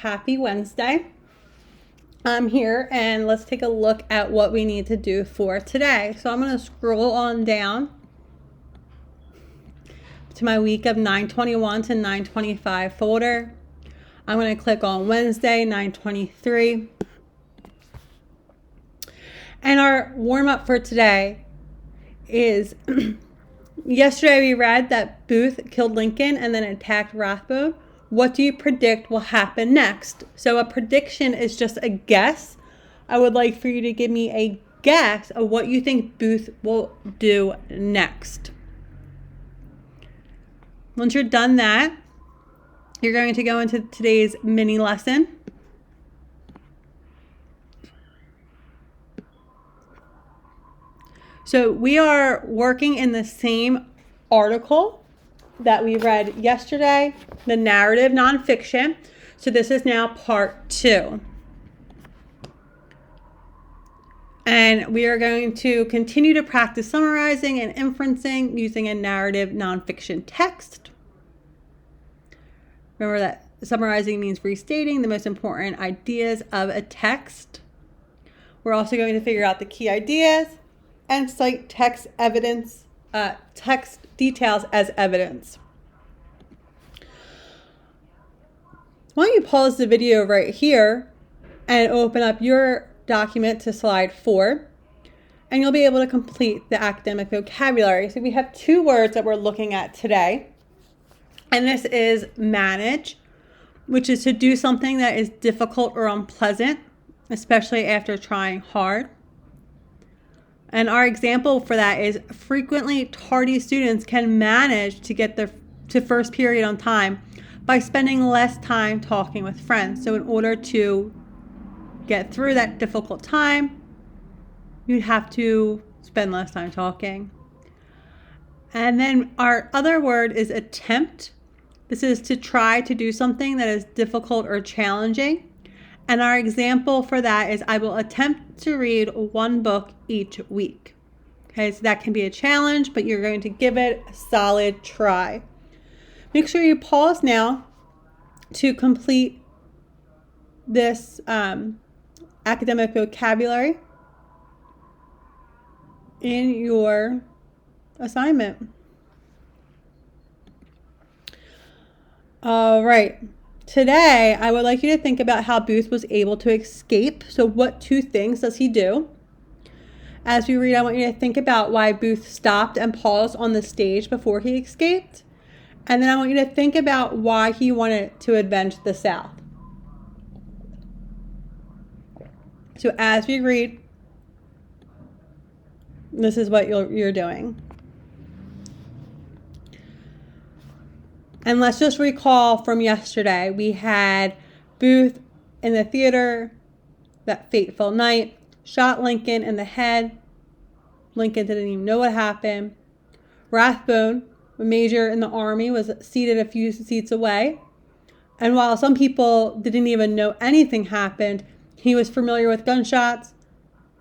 happy Wednesday. I'm here and let's take a look at what we need to do for today. So I'm going to scroll on down to my week of 9/21 to 9/25 folder. I'm going to click on Wednesday, 9/23. And our warm up for today is yesterday we read that Booth killed Lincoln and then attacked Rathbone. What do you predict will happen next? So a prediction is just a guess. I would like for you to give me a guess of what you think Booth will do next. Once you're done that, you're going to go into today's mini lesson. So we are working in the same article that we read yesterday, the narrative nonfiction. So this is now part 2. And we are going to continue to practice summarizing and inferencing using a narrative nonfiction text. Remember that summarizing means restating the most important ideas of a text. We're also going to figure out the key ideas and cite text details as evidence. Why don't you pause the video right here and open up your document to slide 4, and you'll be able to complete the academic vocabulary. So we have 2 words that we're looking at today, and this is manage, which is to do something that is difficult or unpleasant, especially after trying hard. And our example for that is frequently tardy students can manage to get to first period on time by spending less time talking with friends. So in order to get through that difficult time, you'd have to spend less time talking. And then our other word is attempt. This is to try to do something that is difficult or challenging. And our example for that is I will attempt to read 1 book each week. Okay, so that can be a challenge, but you're going to give it a solid try. Make sure you pause now to complete this academic vocabulary in your assignment. All right. Today, I would like you to think about how Booth was able to escape. So what 2 things does he do? As we read, I want you to think about why Booth stopped and paused on the stage before he escaped. And then I want you to think about why he wanted to avenge the South. So as we read, this is what you're doing. And let's just recall from yesterday, we had Booth in the theater that fateful night, shot Lincoln in the head. Lincoln didn't even know what happened. Rathbone, a major in the army, was seated a few seats away. And while some people didn't even know anything happened, he was familiar with gunshots.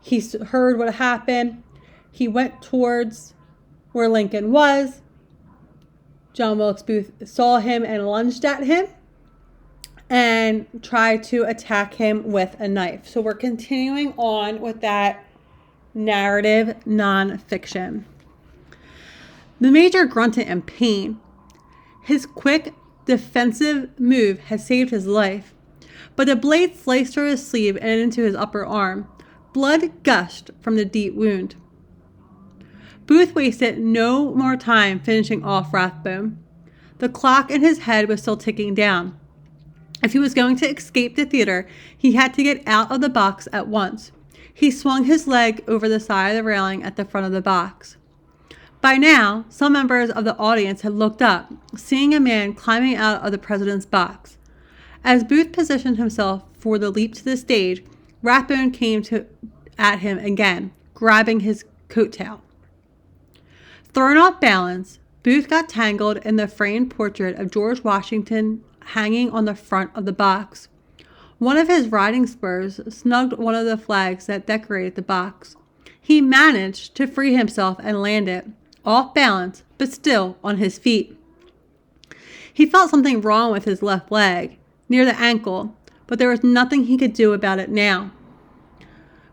He heard what happened. He went towards where Lincoln was. John Wilkes Booth saw him and lunged at him and tried to attack him with a knife. So we're continuing on with that narrative nonfiction. The major grunted in pain. His quick defensive move had saved his life, but the blade sliced through his sleeve and into his upper arm. Blood gushed from the deep wound. Booth wasted no more time finishing off Rathbone. The clock in his head was still ticking down. If he was going to escape the theater, he had to get out of the box at once. He swung his leg over the side of the railing at the front of the box. By now, some members of the audience had looked up, seeing a man climbing out of the president's box. As Booth positioned himself for the leap to the stage, Rathbone came at him again, grabbing his coat tail. Thrown off balance, Booth got tangled in the framed portrait of George Washington hanging on the front of the box. One of his riding spurs snugged one of the flags that decorated the box. He managed to free himself and land it, off balance, but still on his feet. He felt something wrong with his left leg, near the ankle, but there was nothing he could do about it now.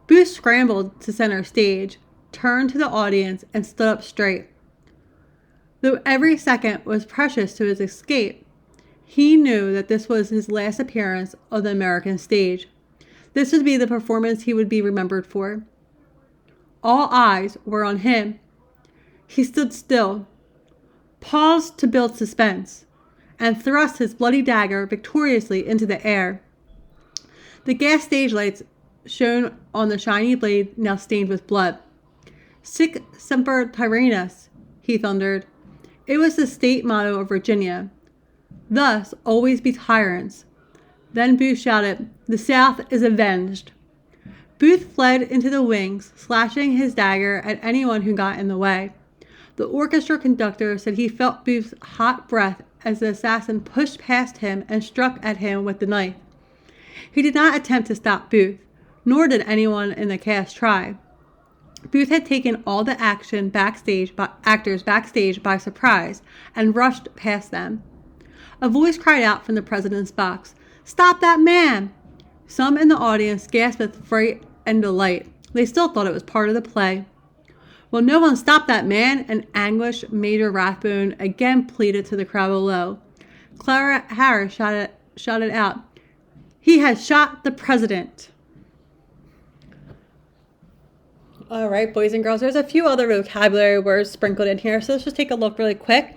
Booth scrambled to center stage, turned to the audience, and stood up straight. Though every second was precious to his escape, he knew that this was his last appearance on the American stage. This would be the performance he would be remembered for. All eyes were on him. He stood still, paused to build suspense, and thrust his bloody dagger victoriously into the air. The gas stage lights shone on the shiny blade now stained with blood. Sic semper tyrannis, he thundered. It was the state motto of Virginia. Thus, always be tyrants. Then Booth shouted, "The South is avenged." Booth fled into the wings, slashing his dagger at anyone who got in the way. The orchestra conductor said he felt Booth's hot breath as the assassin pushed past him and struck at him with the knife. He did not attempt to stop Booth, nor did anyone in the cast try. Booth had taken all the actors backstage by surprise and rushed past them. A voice cried out from the president's box, "Stop that man!" Some in the audience gasped with fright and delight. They still thought it was part of the play. "Will no one stop that man?" In anguish, Major Rathbone again pleaded to the crowd below. Clara Harris shouted out, "He has shot the president." All right, boys and girls, there's a few other vocabulary words sprinkled in here, so let's just take a look really quick.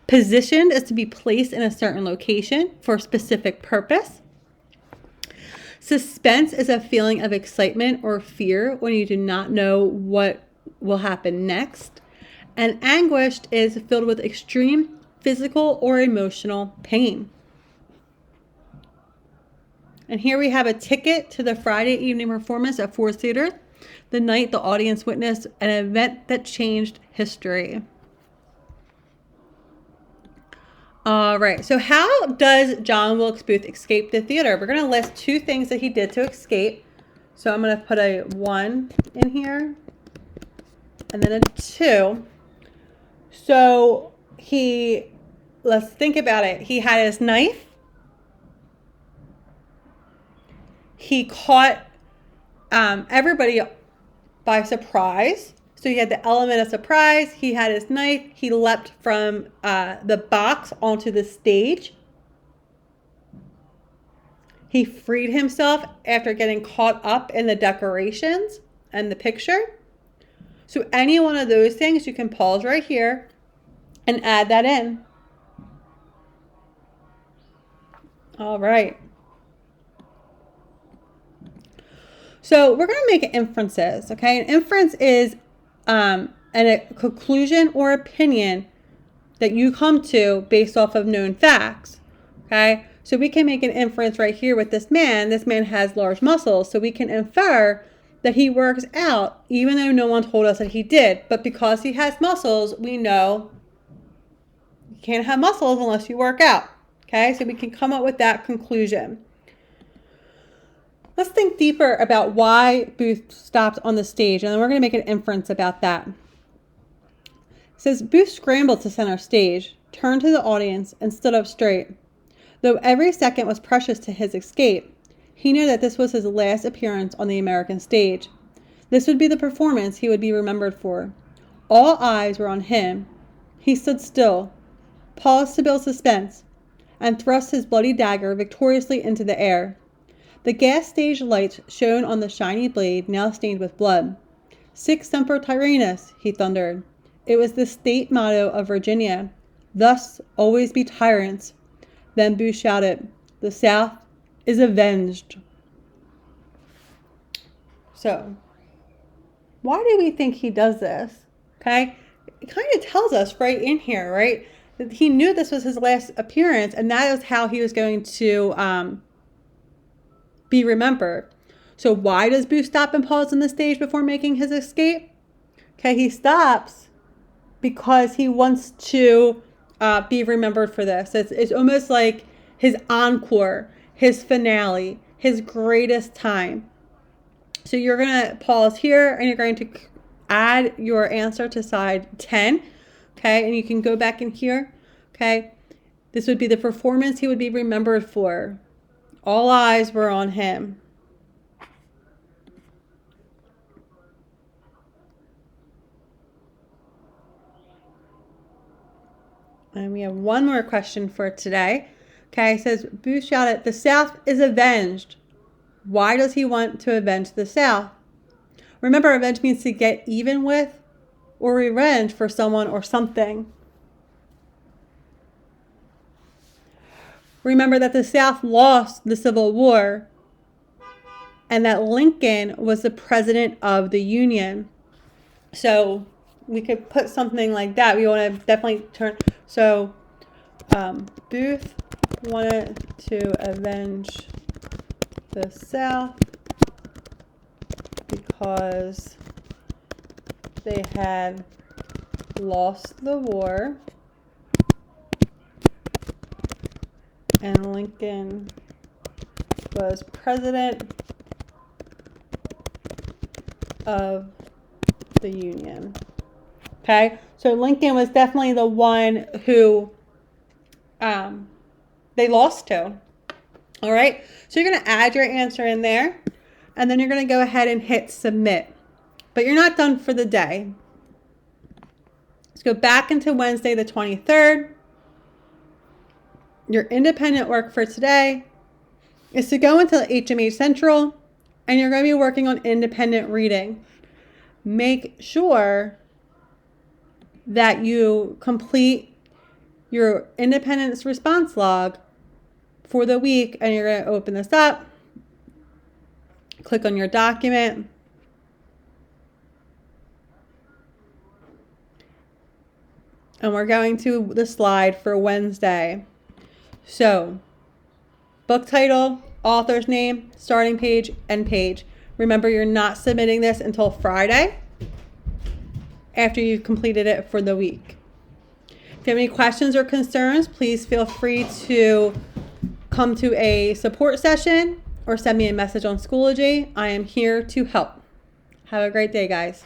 Positioned is to be placed in a certain location for a specific purpose. Suspense is a feeling of excitement or fear when you do not know what will happen next. And anguished is filled with extreme physical or emotional pain. And here we have a ticket to the Friday evening performance at Ford's Theater, the night the audience witnessed an event that changed history. All right, so how does John Wilkes Booth escape the theater? We're going to list two things that he did to escape. So I'm going to put a 1 in here and then a 2. So let's think about it. He had his knife. He caught everybody by surprise. So he had the element of surprise. He had his knife. He leapt from the box onto the stage. He freed himself after getting caught up in the decorations and the picture. So any one of those things, you can pause right here and add that in. All right. So we're going to make inferences, okay? An inference is a conclusion or opinion that you come to based off of known facts, okay? So we can make an inference right here with this man. This man has large muscles, so we can infer that he works out even though no one told us that he did. But because he has muscles, we know you can't have muscles unless you work out, okay? So we can come up with that conclusion. Let's think deeper about why Booth stopped on the stage, and then we're going to make an inference about that. It says, Booth scrambled to center stage, turned to the audience, and stood up straight. Though every second was precious to his escape, he knew that this was his last appearance on the American stage. This would be the performance he would be remembered for. All eyes were on him. He stood still, paused to build suspense, and thrust his bloody dagger victoriously into the air. The gas stage lights shone on the shiny blade now stained with blood. Sic semper tyrannis, he thundered. It was the state motto of Virginia. Thus, always be tyrants. Then Booth shouted, "The South is avenged." So, why do we think he does this? Okay, it kind of tells us right in here, right? That he knew this was his last appearance, and that is how he was going to be remembered. So why does Booth stop and pause on the stage before making his escape? Okay, he stops because he wants to be remembered for this. It's almost like his encore, his finale, his greatest time. So you're going to pause here and you're going to add your answer to side 10. Okay, and you can go back in here. Okay, this would be the performance he would be remembered for. All eyes were on him. And we have one more question for today. Okay, it says, Booth shouted, "The South is avenged." Why does he want to avenge the South? Remember, avenge means to get even with or revenge for someone or something. Remember that the South lost the Civil War and that Lincoln was the president of the Union. So we could put something like that. We want to definitely turn. So Booth wanted to avenge the South because they had lost the war and Lincoln was president of the Union. Okay, so Lincoln was definitely the one who they lost to. All right, so you're going to add your answer in there, and then you're going to go ahead and hit submit. But you're not done for the day. Let's go back into Wednesday the 23rd. Your independent work for today is to go into HMH Central, and you're going to be working on independent reading. Make sure that you complete your independence response log for the week, and you're going to open this up, click on your document, and we're going to the slide for Wednesday. So, book title, author's name, starting page, end page. Remember, you're not submitting this until Friday after you've completed it for the week. If you have any questions or concerns, please feel free to come to a support session or send me a message on Schoology. I am here to help. Have a great day, guys.